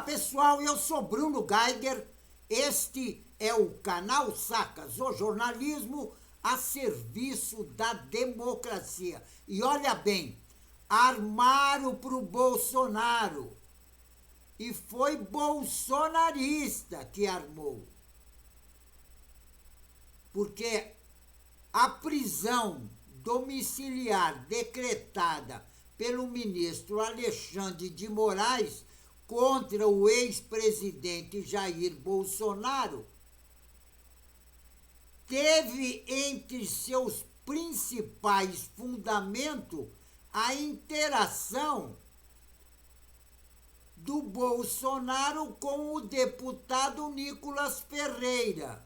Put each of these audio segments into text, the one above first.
pessoal, eu sou Bruno Geiger, este é o canal Sacas, o jornalismo a serviço da democracia. E olha bem, armaram para o Bolsonaro, e foi bolsonarista que armou, porque a prisão domiciliar decretada pelo ministro Alexandre de Moraes contra o ex-presidente Jair Bolsonaro teve entre seus principais fundamentos a interação do Bolsonaro com o deputado Nicolas Ferreira,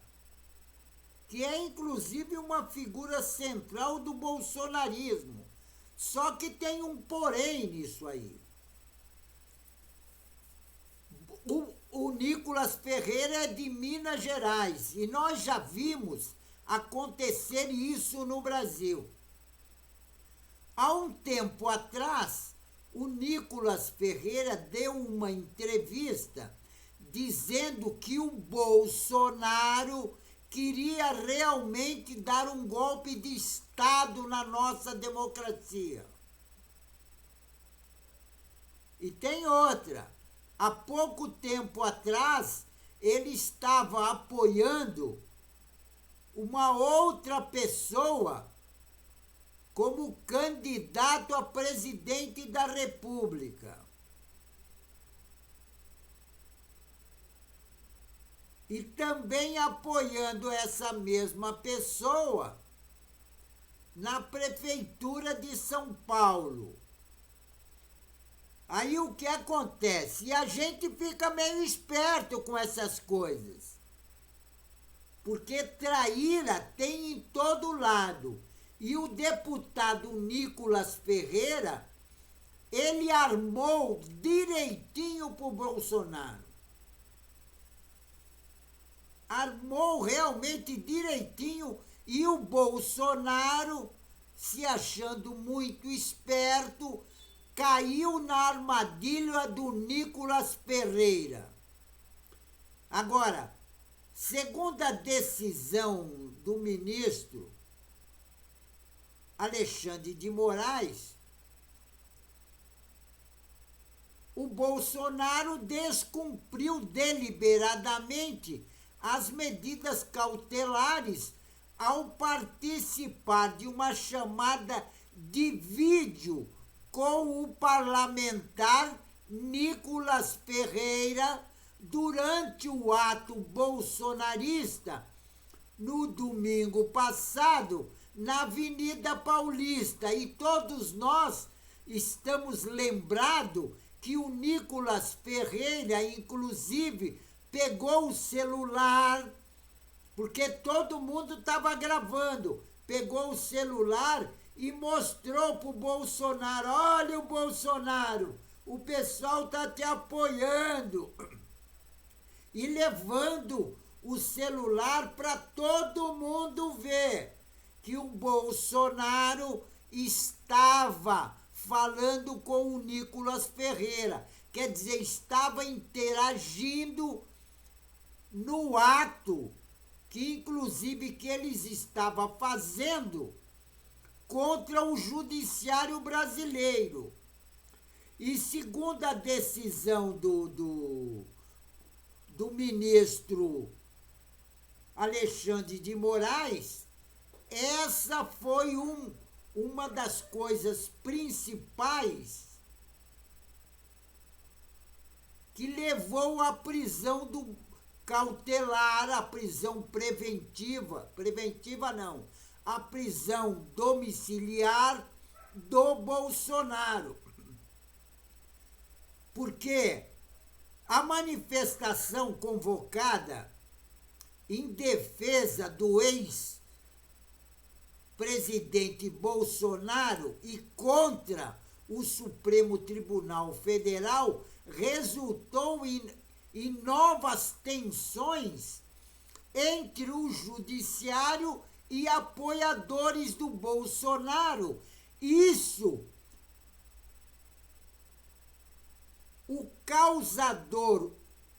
que é inclusive uma figura central do bolsonarismo. Só que tem um porém nisso aí. O Nicolas Ferreira é de Minas Gerais e nós já vimos acontecer isso no Brasil. Há um tempo atrás, o Nicolas Ferreira deu uma entrevista dizendo que o Bolsonaro queria realmente dar um golpe de Estado na nossa democracia. E tem outra. Há pouco tempo atrás, ele estava apoiando uma outra pessoa como candidato a presidente da República. E também apoiando essa mesma pessoa na Prefeitura de São Paulo. Aí o que acontece? E a gente fica meio esperto com essas coisas. Porque traíra tem em todo lado. E o deputado Nicolas Ferreira, ele armou direitinho para o Bolsonaro. Armou realmente direitinho e o Bolsonaro, se achando muito esperto, caiu na armadilha do Nicolas Ferreira. Agora, segundo a decisão do ministro Alexandre de Moraes, o Bolsonaro descumpriu deliberadamente as medidas cautelares ao participar de uma chamada de vídeo com o parlamentar Nicolas Ferreira durante o ato bolsonarista no domingo passado na Avenida Paulista. E todos nós estamos lembrados que o Nicolas Ferreira, inclusive, pegou o celular, porque todo mundo estava gravando, pegou o celular e mostrou para o Bolsonaro: olha o Bolsonaro, o pessoal está te apoiando. E levando o celular para todo mundo ver que o Bolsonaro estava falando com o Nicolas Ferreira. Quer dizer, estava interagindo no ato que, inclusive, que eles estavam fazendo contra o judiciário brasileiro. E segundo a decisão do ministro Alexandre de Moraes, essa foi uma das coisas principais que levou à prisão do cautelar, a prisão preventiva não, a prisão domiciliar do Bolsonaro. Porque a manifestação convocada em defesa do ex-presidente Bolsonaro e contra o Supremo Tribunal Federal resultou em novas tensões entre o judiciário e apoiadores do Bolsonaro. Isso o causador,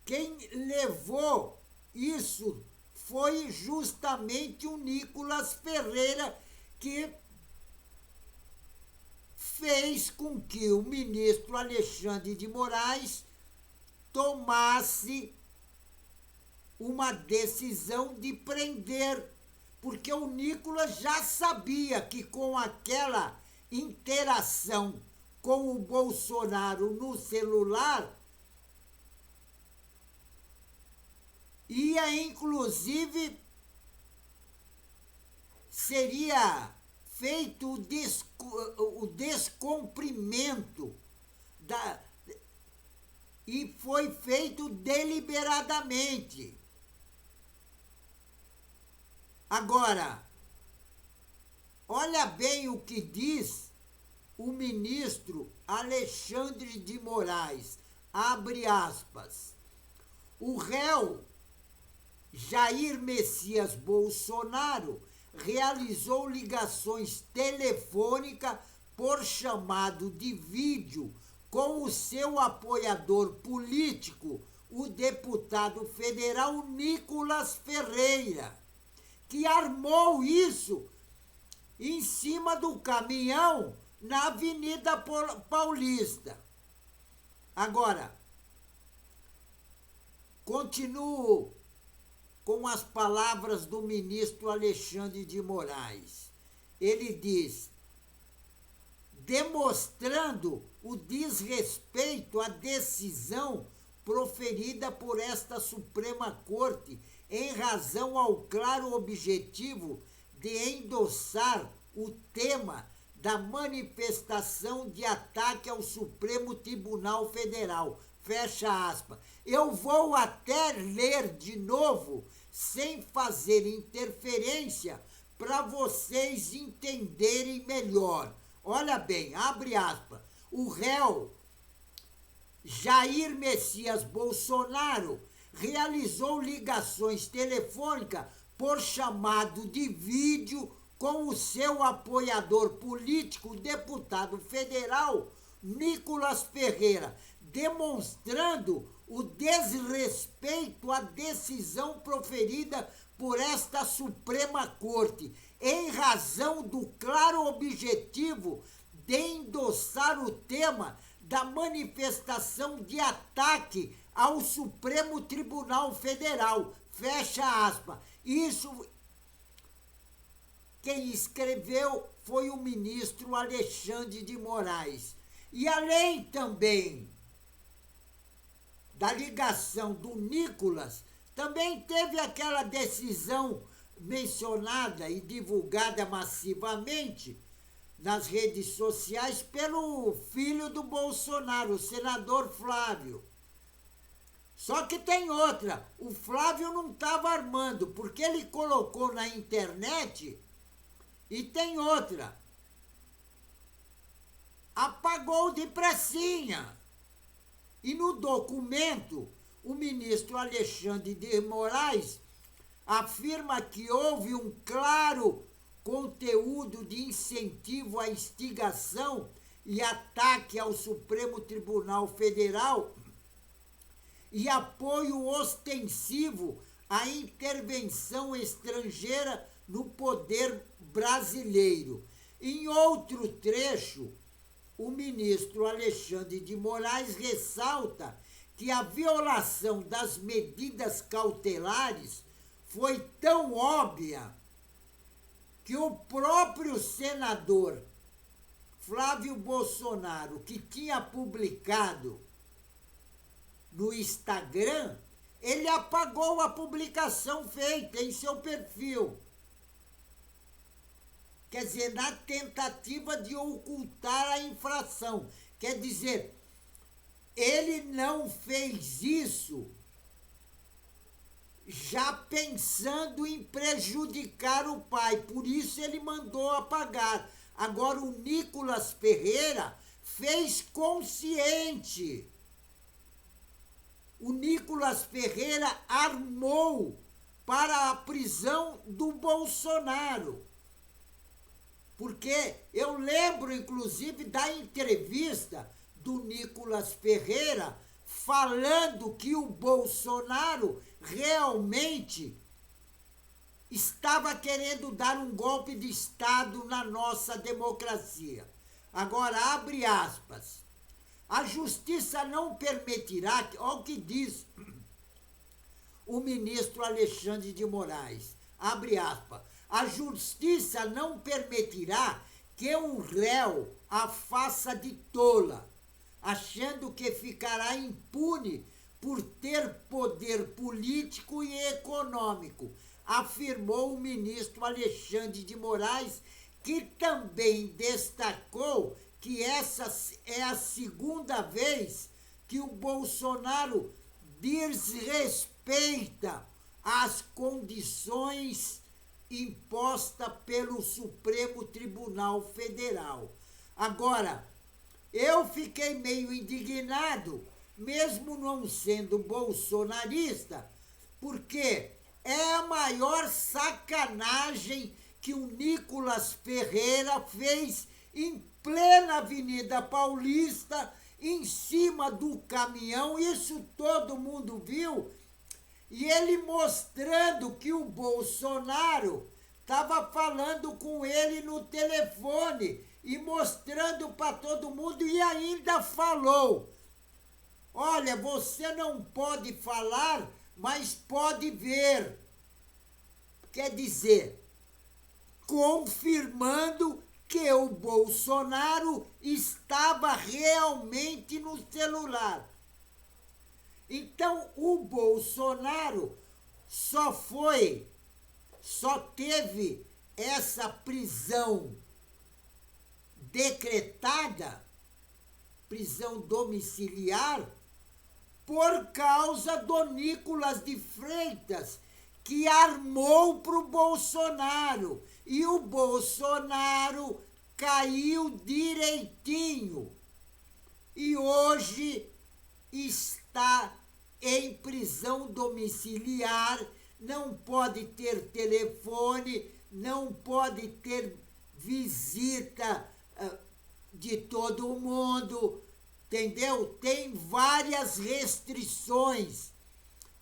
quem levou isso foi justamente o Nicolas Ferreira, que fez com que o ministro Alexandre de Moraes tomasse uma decisão de prender, porque o Nicolas já sabia que com aquela interação com o Bolsonaro no celular, ia inclusive, seria feito o descumprimento e foi feito deliberadamente. Agora, olha bem o que diz o ministro Alexandre de Moraes, abre aspas, o réu Jair Messias Bolsonaro realizou ligações telefônicas por chamado de vídeo com o seu apoiador político, o deputado federal Nicolas Ferreira, que armou isso em cima do caminhão na Avenida Paulista. Agora, continuo com as palavras do ministro Alexandre de Moraes. Ele diz, demonstrando o desrespeito à decisão proferida por esta Suprema Corte em razão ao claro objetivo de endossar o tema da manifestação de ataque ao Supremo Tribunal Federal. Fecha aspas. Eu vou até ler de novo, sem fazer interferência, para vocês entenderem melhor. Olha bem, abre aspas. O réu Jair Messias Bolsonaro realizou ligações telefônicas por chamado de vídeo com o seu apoiador político, deputado federal Nicolas Ferreira, demonstrando o desrespeito à decisão proferida por esta Suprema Corte, em razão do claro objetivo de endossar o tema da manifestação de ataque ao Supremo Tribunal Federal. Fecha aspas. Isso, quem escreveu foi o ministro Alexandre de Moraes. E além também da ligação do Nicolas, também teve aquela decisão mencionada e divulgada massivamente nas redes sociais pelo filho do Bolsonaro, o senador Flávio. Só que tem outra, o Flávio não estava armando, porque ele colocou na internet, e tem outra, apagou de pressinha. E no documento, o ministro Alexandre de Moraes afirma que houve um claro conteúdo de incentivo à instigação e ataque ao Supremo Tribunal Federal e apoio ostensivo à intervenção estrangeira no poder brasileiro. Em outro trecho, o ministro Alexandre de Moraes ressalta que a violação das medidas cautelares foi tão óbvia que o próprio senador Flávio Bolsonaro, que tinha publicado no Instagram, ele apagou a publicação feita em seu perfil. Quer dizer, na tentativa de ocultar a infração. Quer dizer, ele não fez isso já pensando em prejudicar o pai, por isso ele mandou apagar. Agora, o Nicolas Ferreira fez consciente. O Nicolas Ferreira armou para a prisão do Bolsonaro. Porque eu lembro, inclusive, da entrevista do Nicolas Ferreira falando que o Bolsonaro realmente estava querendo dar um golpe de Estado na nossa democracia. Agora, abre aspas. A justiça não permitirá, olha o que diz o ministro Alexandre de Moraes, abre aspas, a justiça não permitirá que um réu a faça de tola, achando que ficará impune por ter poder político e econômico, afirmou o ministro Alexandre de Moraes, que também destacou que essa é a segunda vez que o Bolsonaro desrespeita as condições impostas pelo Supremo Tribunal Federal. Agora, eu fiquei meio indignado, mesmo não sendo bolsonarista, porque é a maior sacanagem que o Nicolas Ferreira fez em plena Avenida Paulista, em cima do caminhão, isso todo mundo viu, e ele mostrando que o Bolsonaro estava falando com ele no telefone e mostrando para todo mundo, e ainda falou: olha, você não pode falar, mas pode ver. Quer dizer, confirmando que o Bolsonaro estava realmente no celular. Então, o Bolsonaro só teve essa prisão decretada, prisão domiciliar, por causa do Nicolas de Freitas, que armou para o Bolsonaro. E o Bolsonaro caiu direitinho. E hoje está em prisão domiciliar, não pode ter telefone, não pode ter visita de todo mundo, entendeu? Tem várias restrições.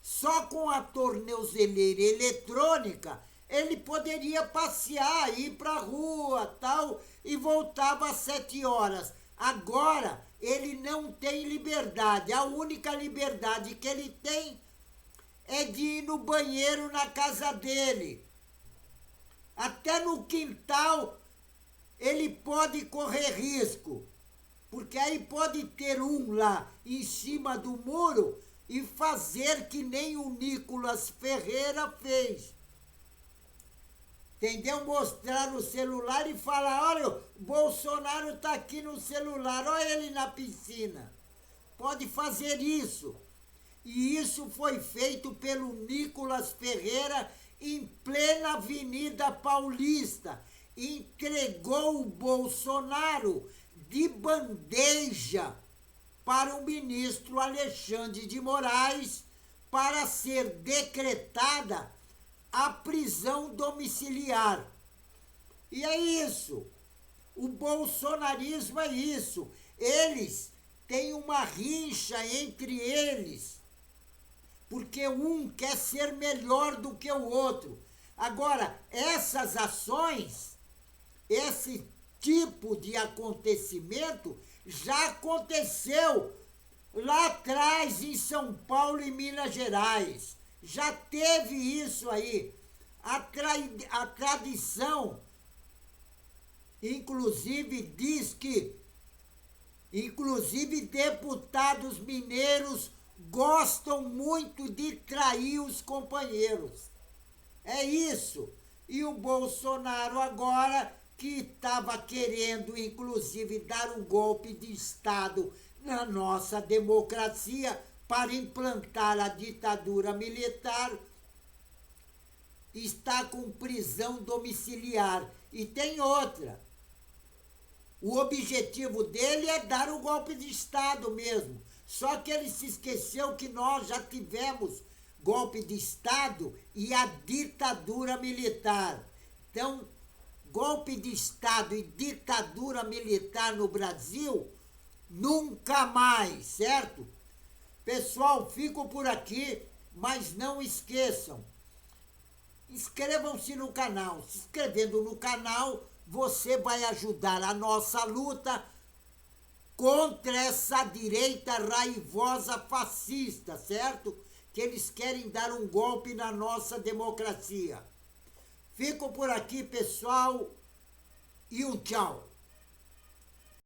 Só com a tornozeleira eletrônica ele poderia passear, ir para a rua, tal, e voltava às 7 horas. Agora ele não tem liberdade. A única liberdade que ele tem é de ir no banheiro na casa dele. Até no quintal ele pode correr risco, porque aí pode ter um lá em cima do muro e fazer que nem o Nicolas Ferreira fez. Entendeu? Mostrar no celular e falar: olha, o Bolsonaro está aqui no celular, olha ele na piscina. Pode fazer isso. E isso foi feito pelo Nicolas Ferreira em plena Avenida Paulista. Entregou o Bolsonaro de bandeja para o ministro Alexandre de Moraes para ser decretada a prisão domiciliar. E é isso. O bolsonarismo é isso. Eles têm uma rixa entre eles, porque um quer ser melhor do que o outro. Agora, essas ações, esse tipo de acontecimento já aconteceu lá atrás em São Paulo e Minas Gerais. Já teve isso aí. A tradição, inclusive, diz que, inclusive, deputados mineiros gostam muito de trair os companheiros. É isso. E o Bolsonaro agora, que estava querendo, inclusive, dar um golpe de Estado na nossa democracia para implantar a ditadura militar, está com prisão domiciliar. E tem outra. O objetivo dele é dar o golpe de Estado mesmo. Só que ele se esqueceu que nós já tivemos golpe de Estado e a ditadura militar. Então, golpe de Estado e ditadura militar no Brasil, nunca mais, certo? Pessoal, fico por aqui, mas não esqueçam, inscrevam-se no canal. Se inscrevendo no canal, você vai ajudar a nossa luta contra essa direita raivosa fascista, certo? Que eles querem dar um golpe na nossa democracia. Fico por aqui, pessoal, e um tchau.